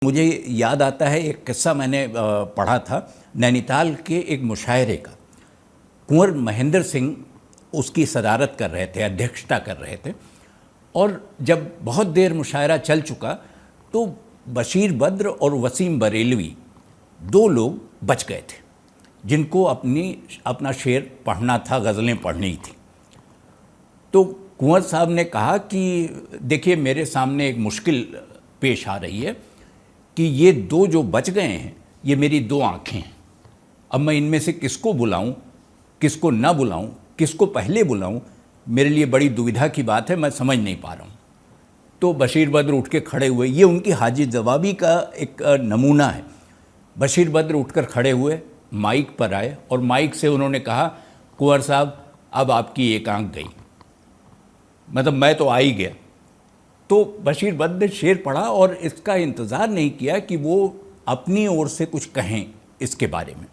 मुझे याद आता है एक किस्सा मैंने पढ़ा था नैनीताल के एक मुशायरे का। कुंवर महेंद्र सिंह उसकी सदारत कर रहे थे, अध्यक्षता कर रहे थे, और जब बहुत देर मुशायरा चल चुका तो बशीर बद्र और वसीम बरेलवी दो लोग बच गए थे जिनको अपना शेर पढ़ना था, गज़लें पढ़नी थी। तो कुंवर साहब ने कहा कि देखिए, मेरे सामने एक मुश्किल पेश आ रही है कि ये दो जो बच गए हैं ये मेरी दो आँखें हैं। अब मैं इनमें से किसको बुलाऊं, किसको ना बुलाऊं, किसको पहले बुलाऊं, मेरे लिए बड़ी दुविधा की बात है, मैं समझ नहीं पा रहा हूं। तो बशीर बद्र उठ के खड़े हुए। ये उनकी हाजिर जवाबी का एक नमूना है। बशीर बद्र उठकर खड़े हुए, माइक पर आए और माइक से उन्होंने कहा, कुंवर साहब अब आपकी एक आंख गई, मतलब मैं तो आ ही गया। तो बशीर बद्र ने शेर पढ़ा और इसका इंतज़ार नहीं किया कि वो अपनी ओर से कुछ कहें इसके बारे में।